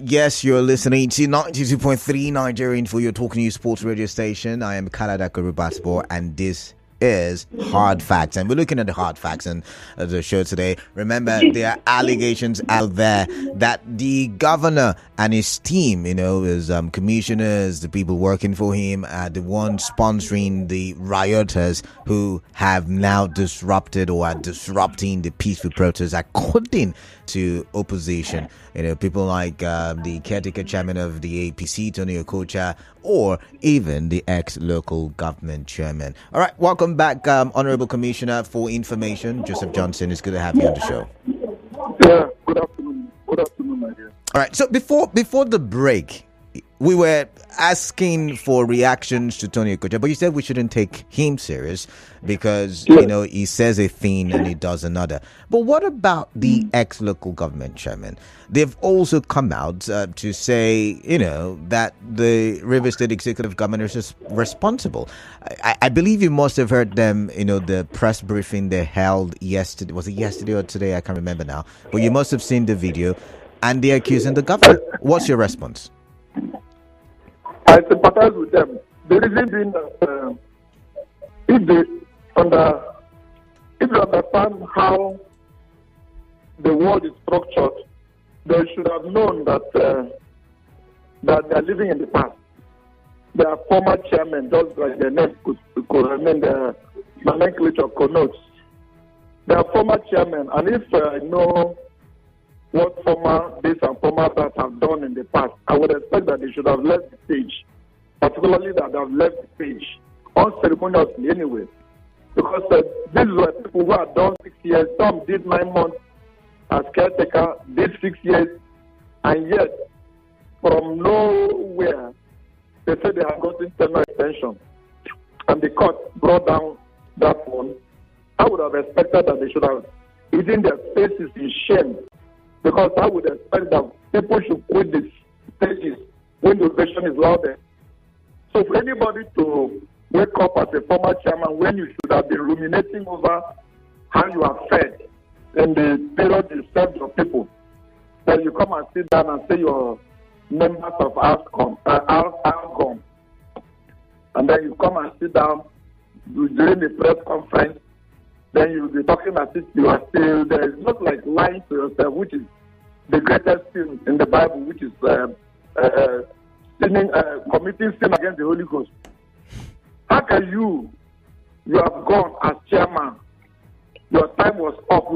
Yes, you're listening to 92.3 Nigerian for your Talking News Sports radio station. I am Kalada Kurubasbo, and this is Hard Facts. And we're looking at the hard facts in the show today. Remember, there are allegations out there that the governor and his team, his commissioners, the people working for him, are the ones sponsoring the rioters who have now disrupted or are disrupting the peaceful protests, according to opposition. People like the caretaker chairman of the APC, Tony Okocha, or even the ex-local government chairman. All right, welcome back, Honorable Commissioner for Information, Joseph Johnson. It's good to have you on the show. Yeah, good afternoon. Good afternoon, my dear. All right, so before the break, we were asking for reactions to Tony Okocha, but you said we shouldn't take him serious because, he says a thing and he does another. But what about the ex-local government chairman? They've also come out to say, that the Rivers State Executive Governor is responsible. I believe you must have heard them, the press briefing they held yesterday. Was it yesterday or today? I can't remember now. But you must have seen the video, and they're accusing the governor. What's your response? I sympathize with them. The reason being that if you understand how the world is structured, they should have known that they are living in the past. They are former chairmen, just like their name could remain, the nomenclature connotes. They are former chairmen, and if I know what former this and former that have done in the past, I would expect that they should have left the stage, particularly that they have left the stage unceremoniously anyway. Because these were people who had done 6 years, some did 9 months as caretaker, did 6 years, and yet from nowhere they said they had gotten tenure extension, and the court brought down that one. I would have expected that they should have hidden their faces in shame, because I would expect that people should quit the stages when the ovation is louder. So for anybody to wake up as a former chairman when you should have been ruminating over how you are fed in the period you served your people, then you come and sit down and say you're members of ALCOM, and then you come and sit down during the press conference, then you'll be talking as if you are still there. It's not like lying to yourself, which is the greatest sin in the Bible, which is committing sin against the Holy Ghost. How can you have gone as chairman, your time was up,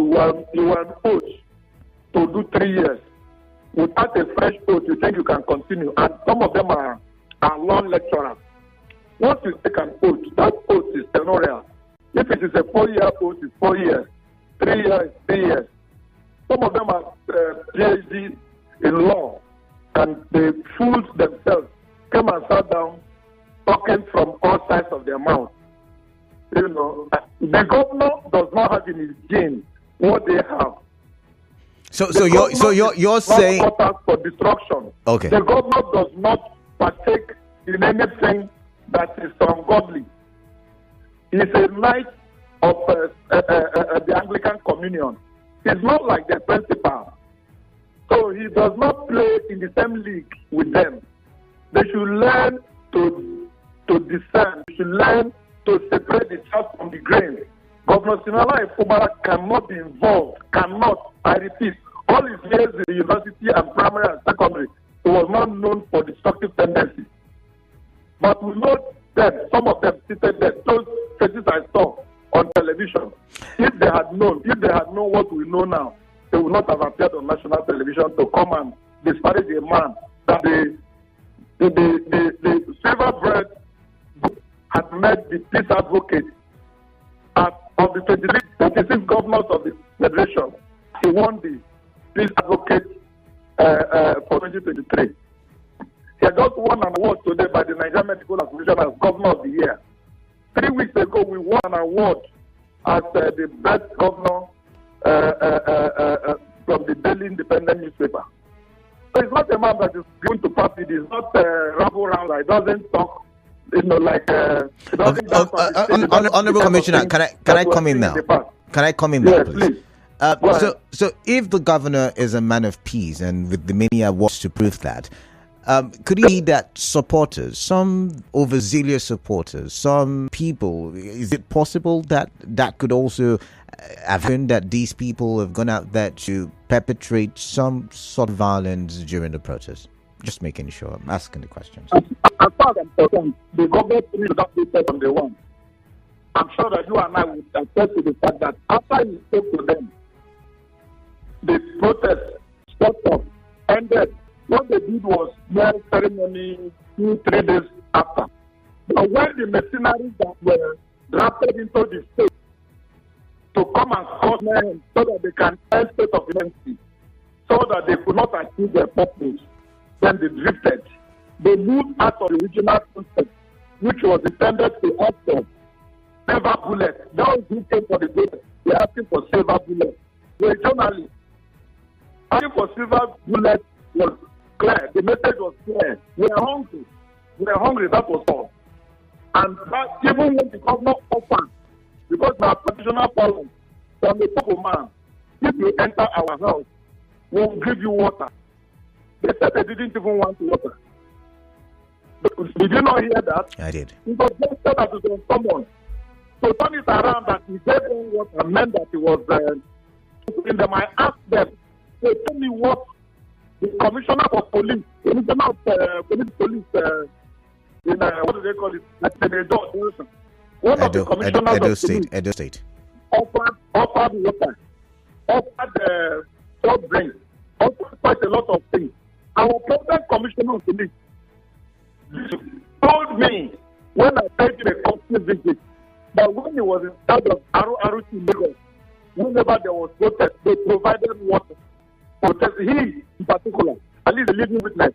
you were an oath to do 3 years. Without a fresh oath, you think you can continue. And some of them are long lecturers. Once you take an oath, that oath is tenorial. If it is a 4-year oath, it's 4 years. 3 years, 3 years. Some of them are PhD in law, and they fooled themselves, came and sat down, talking from all sides of their mouth. The governor does not have in his gene what they have. So you're saying for destruction. Okay. The governor does not partake in anything that is ungodly. He is a knight of the Anglican Communion. He's not like the principal. So he does not play in the same league with them. They should learn to discern. They should learn to separate the chaff from the grain. Governor Siminalayi Fubara cannot be involved. Cannot. I repeat. All his years in the university and primary and secondary, he was not known for destructive tendencies. But we know that some of them seated there, those faces I saw on television. If they had known what we know now, they would not have appeared on national television to come and disparage a man that the silver bread had met the peace advocate of the 26 governors of the federation. He won the peace advocate for 2023. He had just won an award today by the Nigerian Medical Association as Governor of the Year. 3 weeks ago, we won an award as the best governor from the Daily Independent newspaper. So it's not a man that is going to party. It's not rabble round. It doesn't talk, like. Honorable Commissioner, can I come in now? Can I come in now, please? So if the governor is a man of peace and with the many awards to prove that, could it be that supporters, some overzealous supporters, some people, is it possible that that could also have been that these people have gone out there to perpetrate some sort of violence during the protest? Just making sure. I'm asking the questions. As far as I'm concerned, the government needs that protest on the one. I'm sure that you and I would attest to the fact that after you spoke to them, the protest stopped up, ended. What they did was mere ceremony 2-3 days after. But when the mercenaries that were drafted into the state to come and cause men so that they can end state of emergency, so that they could not achieve their purpose, then they drifted. They moved out of the original concept, which was intended to offer silver bullets. Those who came for the bullets, they're asking for silver bullets. The journalists asking for silver bullets was clear. The message was clear. We are hungry. We are hungry. That was all. And that, even when the governor offered, because we have traditional powers from the top of man, if you enter our house, we will give you water. They said they didn't even want water. Did you not hear that? I did. It was just said that it was someone. So turn it around that he gave them water meant that he was in them. I asked them, they tell me what the commissioner of police, commissioner of police, what do they call it? One of the commissioners Edo State. Offered water, offered soft drinks, offered quite a lot of things. Our present commissioner of police told me when I paid him a company visit that when he was in charge of Aru in Lagos, whenever there was protest, they provided water. Protest, he in particular, at least a living witness.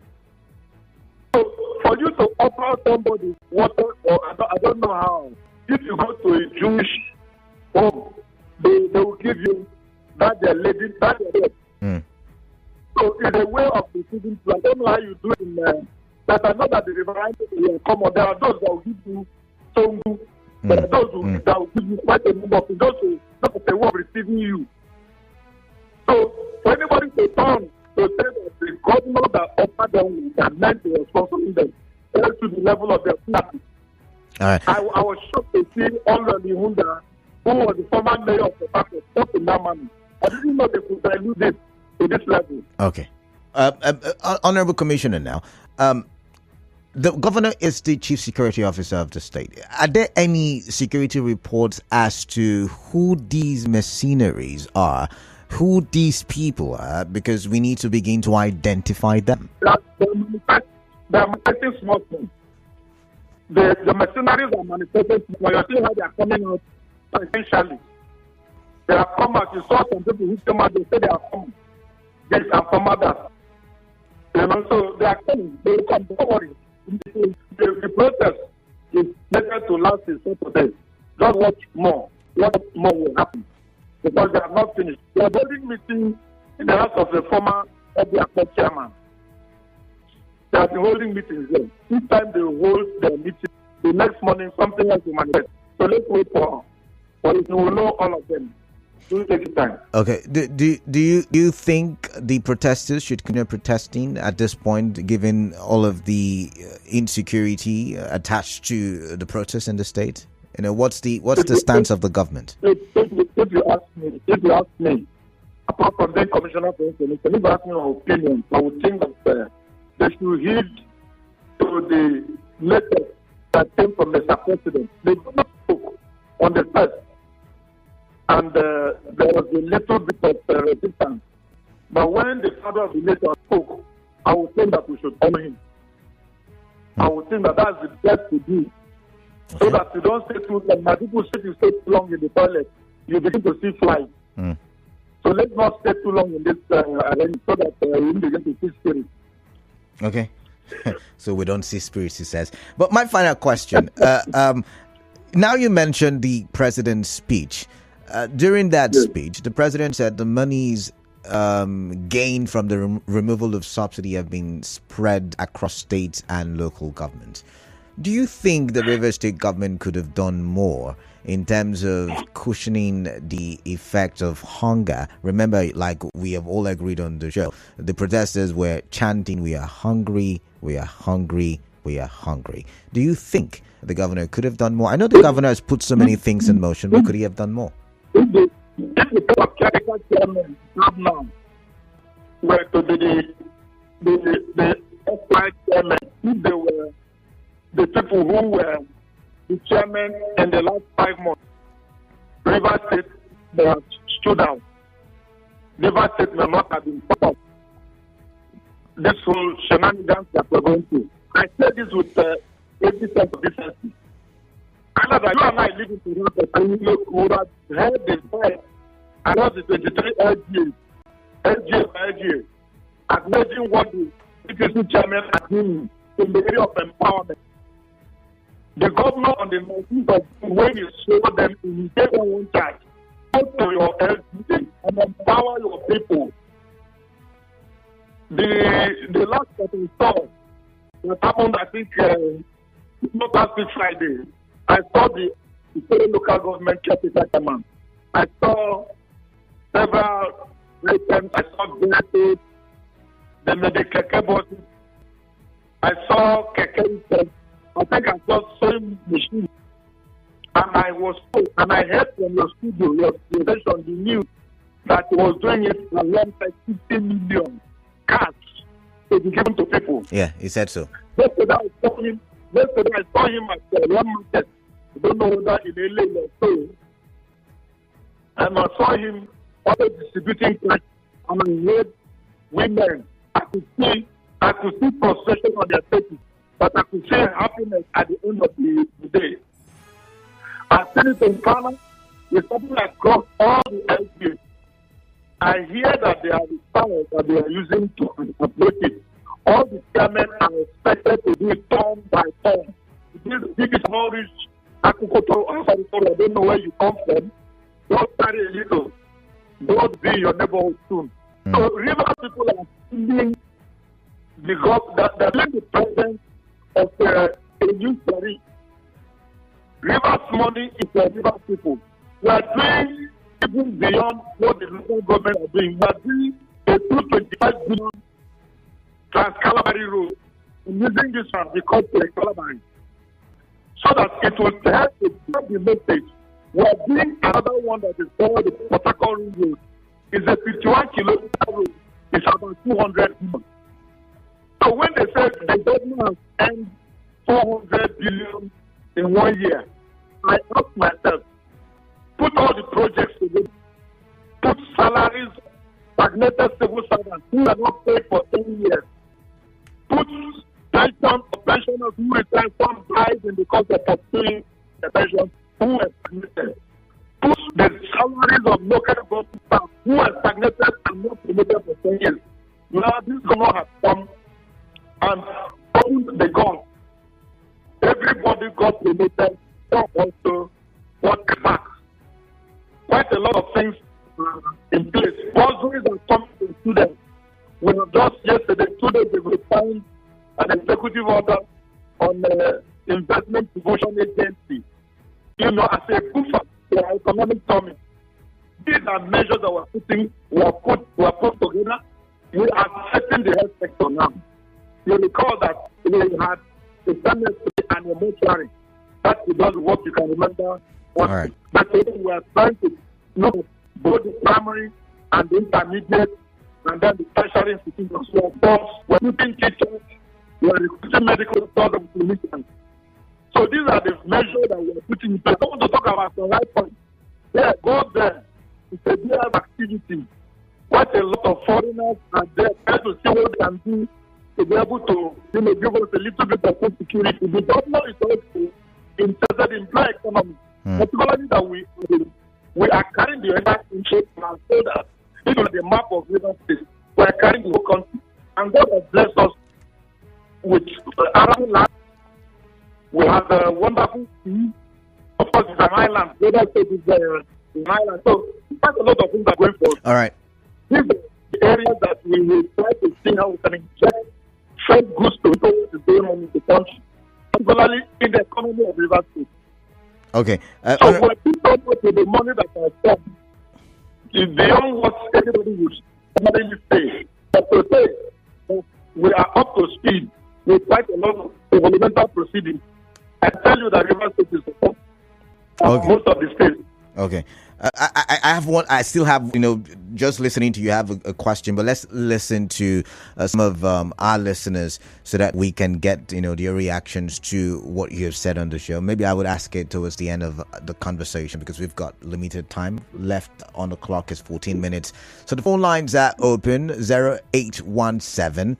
So for you to offer somebody water, or I don't know how, if you go to a Jewish home, they will give you that they're living, that they're dead. So it's a way of receiving food. I don't know how you do it in but I know that the reverend will come on. There are those that will give you songu. There are those that will give you quite a number of things. Those who not the way of receiving you. So for anybody to turn to say that the governor that offered them that meant they were sponsoring them to the level of their snap. Right. I was shocked to see Olori Hunda, who was the former mayor of the party, stop in that manner. I didn't know they could dilute it to this level. Okay. Honorable Commissioner now. The governor is the chief security officer of the state. Are there any security reports as to who these mercenaries are, who these people are? Because we need to begin to identify them. They're manifesting small things. The mercenaries are manifesting. When you see how they are coming out, essentially, they are come out. You saw some people who come out, they say they are coming. Yes, I'm from others. You know, so they are coming. They will come. Don't worry. The process is better to last in 7 days. Just watch more. What more will happen? Because they are not finished. They are holding meeting in the house of the former FDR chairman. They have been holding meetings there. Each time they hold their meeting, the next morning something else will manifest. So let's wait for it. You will know all of them. Do take time. Okay. Do you think the protesters should continue protesting at this point, given all of the insecurity attached to the protests in the state? You know, what's the stance of the government? If you ask me, apart from being commissioner for information, if you ask me my opinion, I would think that they should heed to the letter that came from Mr. President. They did not spoke on the first. And there was a little bit of resistance. But when the father of the nation spoke, I would think that we should honor him. I would think that that's the best to do. Okay. So that you don't stay too long. My people say you stay too long in the toilet, you begin to see flies. So let's not stay too long in this arena so that we begin to see spirits. Okay. So we don't see spirits, he says. But my final question. Now you mentioned the president's speech. During that speech, the president said the monies gained from the removal of subsidy have been spread across states and local governments. Do you think the Rivers State government could have done more in terms of cushioning the effect of hunger? Remember, like we have all agreed on the show, the protesters were chanting, "We are hungry, we are hungry, we are hungry." Do you think the governor could have done more? I know the governor has put so many things in motion, but could he have done more? If the clerical chairman now were to be the ex chairman, if they were the people who were the chairman in the last 5 months, Rivers State, they have stood out. Rivers State may not have been part of this whole shenanigans that we're going through. I said this with 80% of decency. I know that you and I live in Toronto, and you would have heard the voice. I know the 23 LGA, acknowledging what the PTC chairman is doing in the area of empowerment. The governor on the 19th of June, when he showed them in his one charge, go to your LGA and empower your people. The last that we saw, that happened, I think, not last week Friday, I saw the local government caretaker command. I saw several items. I saw glasses, then the keke buses. I saw keke. I think I saw sewing machine. And I heard from your studio, your station, the news that he was doing it alongside 50 million cash to be given to people. Yeah, he said so. Yesterday I saw him at one market. I don't know whether in LA or so. And I saw him also distributing cash, and I heard women. I could see frustration on their faces, but I could see happiness at the end of the day. I seen it in Ghana. It's something across all the LGAs. I hear that they are the powers that they are using to approach it. All the chairmen are expected to do it turn by turn. This is not rich agricultural. I don't know where you come from. Don't carry a little. Don't be your neighborhood soon. So river people are feeling the presence of a new story. River's money is for river people. We are doing even beyond what the local government are doing. We are doing a 225 billion Trans-Calabari road. I'm using this one because of Calabari. So that it will help to spread the message. We are doing another one that is called the Port Harcourt Road. It's a 51-kilometer road. It's about 200 billion. So when they said the government has spent 400 billion in 1 year, I asked myself, put all the projects together, put salaries, stagnated civil servants who are not paid for 10 years, put pensioners who retire, some died in the course of pursuing the pension, who are stagnated, put the salaries of local government staff who are stagnated and not promoted for 10 years. Now this government has come and opened the gun. Everybody got promoted, some also got back. Quite a lot of things in place. Bursaries are coming to students. We have just yesterday, 2 days ago, signed an executive order on the investment promotion agency. You know, as a buffer for our economic summit. These are measures that we are put together. We are setting the health sector now. You recall that we had a cemetery and a mortuary. That's what you can remember. All right. But we are trying to know both the primary and the intermediate and then the tertiary institutions. We're putting teachers, we are recruiting medical doctors and clinicians. So these are the measures that we are putting in place. I want to talk about the right point. Yeah, go there. It's a day of activity. Quite a lot of foreigners are there trying to see what they can do to be able to give us a little bit of food security. The government is also interested in black economy. Particularly that we are carrying the entire interest and so that this is the map of River State. We are carrying the whole country. And God has blessed us with around land. We have a wonderful sea. Of course, it's an island. River State is an island. So quite a lot of things are going for us. All right. These are the areas that we will try to see how we can inject fresh goods to what is going on in the country, particularly in the economy of River State. Okay. So when people go to the money that has come, is beyond what anybody would normally say. But to say we are up to speed with quite a lot of governmental proceedings, I tell you that Rivers State is the most of the states. Okay. I have one. I still have, just listening to you, have a question, but let's listen to some of our listeners so that we can get, their reactions to what you have said on the show. Maybe I would ask it towards the end of the conversation because we've got limited time left on the clock. Is 14 minutes. So the phone lines are open: 0817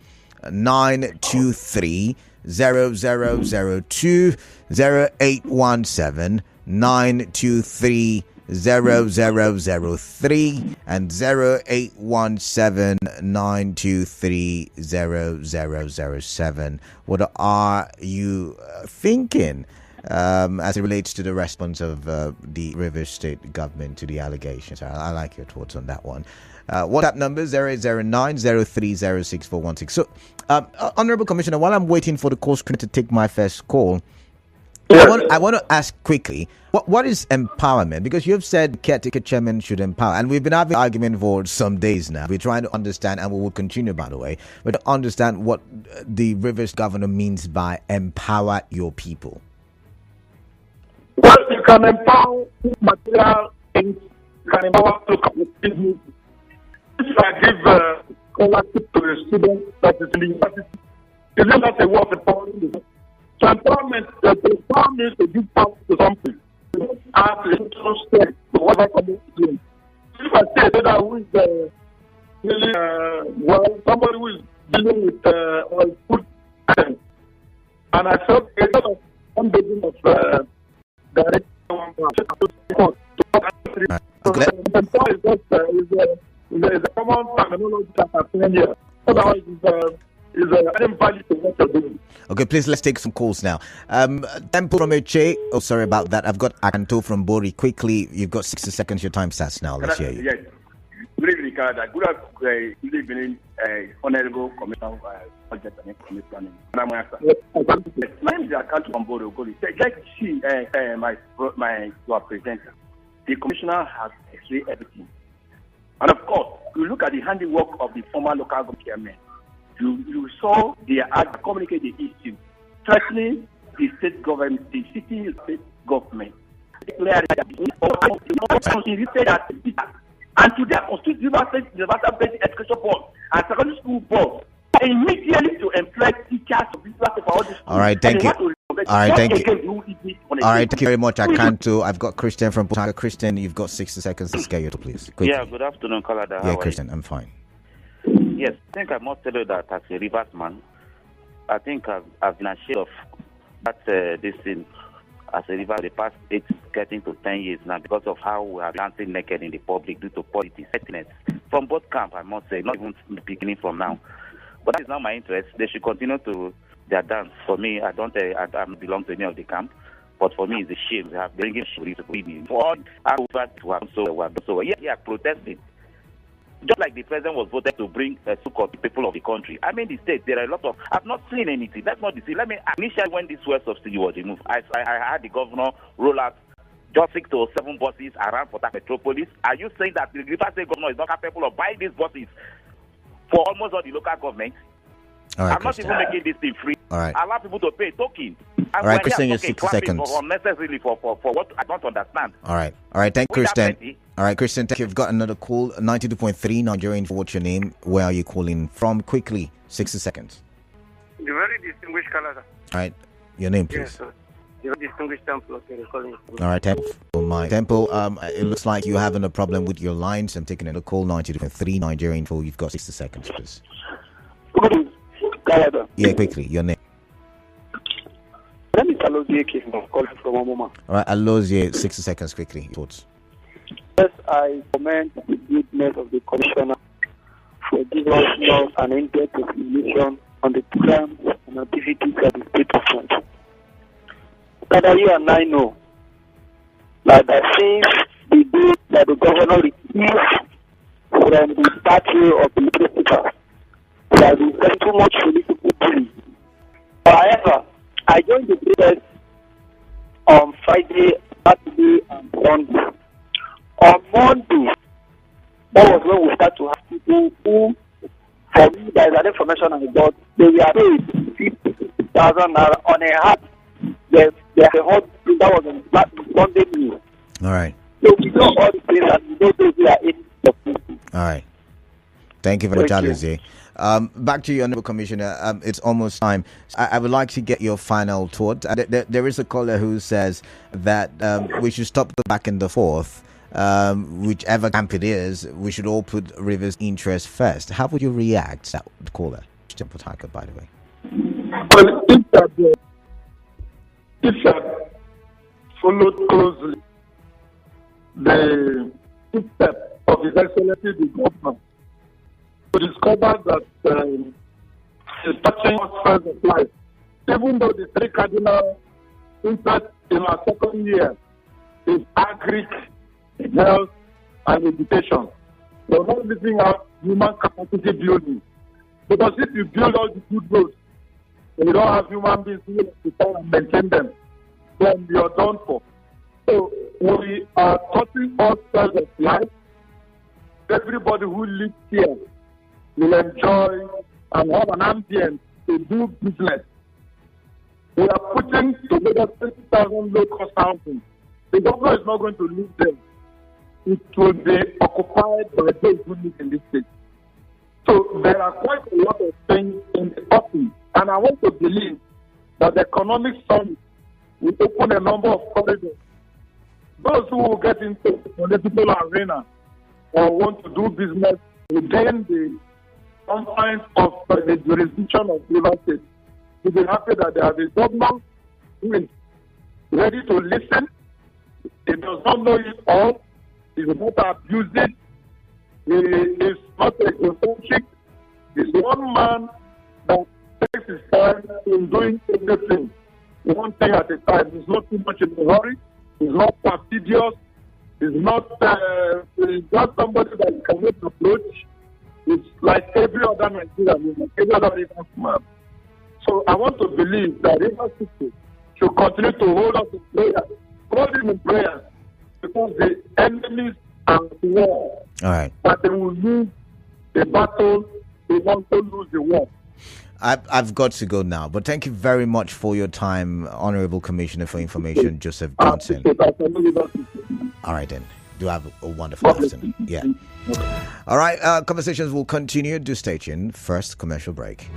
923 0002, 0817 923 0003 and 0817 923 0007. What are you thinking as it relates to the response of the Rivers State government to the allegations? I like your thoughts on that one. WhatsApp number 0809 0306416. So, Honorable Commissioner, while I'm waiting for the call screen to take my first call, I want to ask quickly, what is empowerment? Because you've said caretaker chairman should empower, and we've been having an argument for some days now. We're trying to understand, and we will continue, by the way, but to understand what the Rivers governor means by empower your people. Well, you can empower material things, you can empower local business. If I give scholarship to a student that is in the university, is it not a way of empowering them? So empowerment means to give power to something. As a social step to whatever community doing. If I say that who is really somebody who is dealing with food items, and I felt a lot of unbelieving of direct is a common terminology that I've seen here. Otherwise, is adding value to what you're doing. Okay, please, let's take some calls now. Temple from Eche. Oh, sorry about that. I've got Akanto from Bori. Quickly, you've got 60 seconds. Your time starts now. Let's hear you. Yes. Good evening, Canada. Good evening, Honorable Commissioner of Budget and Economic Planning. My name is Akanto from Bori. Let's see your presenter. The Commissioner has explained everything. And of course, you look at the handiwork of the former local government chairman. You saw they communicate the issue, threatening the state government, the city state government. And to their universal basic education board and secondary school board, immediately to employ teachers to be for all this. All right, thank you. All right, thank you. All right, thank you very much. I've got Christian from Putanga. Christian, you've got 60 seconds to scare you, please. Quickly. Yeah, good afternoon, Kalada. Yeah, Christian, I'm fine. Yes, I think I must tell you that as a Rivers man, I think I've been ashamed of that this thing as a Rivers the past 8 getting to 10 years now because of how we are dancing naked in the public due to politics. From both camps, I must say, not even beginning from now. But that is not my interest. They should continue to their dance. For me, I don't belong to any of the camp. But for me, it's a shame. They have bringing shuri to me. For all our who have so yeah, protesting. Just like the president was voted to bring so-called people of the country. I mean, the state, there are a lot of... I've not seen anything. That's not the thing. Initially, when this fuel subsidy was removed, I had the governor roll out just 6 to 7 buses around Port Harcourt Metropolis. Are you saying that the Rivers State governor is not capable of buying these buses for almost all the local government? All right, I'm not even making this thing free. All right. Allow people to pay token. All right, Christian, you have 60 seconds. Unnecessarily for what I don't understand. All right. Thank you, Christian. All right, Christian, thank you. You've got another call. 92.3 Nigerian. What's your name? Where are you calling from? Quickly, 60 seconds. The very distinguished Canada. All right, your name, please. Yes, sir. The very distinguished Temple. All right, Temple. Temple, it looks like you're having a problem with your lines. I'm taking another call. 92.3 Nigerian. You've got 60 seconds, please. Canada. Yeah, quickly, your name. Let me tell you, I'm calling from a moment. All right, Alozie, 60 seconds, quickly. Thoughts? Yes, I commend the goodness of the commissioner for giving us an in-depth explanation on the programs and activities of the state government. But you and I know that since the day that the governor refused from the statue of the principal, there has been too much political bullying. However, I joined the protest on Friday people who, for me, there is an information I got, they were paid 50,000 on a hat. There's a hot that was on Sunday news. All right. So we know all the things and we know those who are in the people. All right. Thank you very much, Alize. Back to you, Honorable Commissioner. It's almost time. I would like to get your final thought. There is a caller who says that we should stop the back and the forth. Whichever camp it is, we should all put Rivers' interest first. How would you react, that caller? Port Harcourt, by the way. Well, if you had followed closely the footsteps of His Excellency the Governor, to discover that he's touching us first of life, even though the three cardinal interests in our second year is agric, health, and education. We're not leaving out human capacity building. Because if you build all the good roads, and you don't have human beings who will and maintain them, then you're done for. So we are touching all sides of life. Everybody who lives here will enjoy and have an ambience to do business. We are putting together 20,000 low-cost housing. The government is not going to leave them. It will be occupied by those who live in this state. So there are quite a lot of things in the offing. And I want to believe that the economic summit will open a number of corridors. Those who will get into the political arena or want to do business within the confines of the jurisdiction of River State will be happy that they have a government who is ready to listen. He does not know it all. He is not abusing. He is not egocentric. He's one man that takes his time in doing everything, one thing at a time. He's not too much in a hurry. He's not fastidious. He's not somebody that cannot approach. It's like every other Nigerian, like every other Rivers man. So I want to believe that Rivers people should continue to hold us in prayer, hold him in prayer, because the enemies are at war. All right. But they will lose the battle, they want to lose the war. I've got to go now, but thank you very much for your time, Honorable Commissioner for Information, Joseph Johnson. All right, then. Do have a wonderful afternoon. Yeah. All right. Conversations will continue. Do stay tuned. First, commercial break.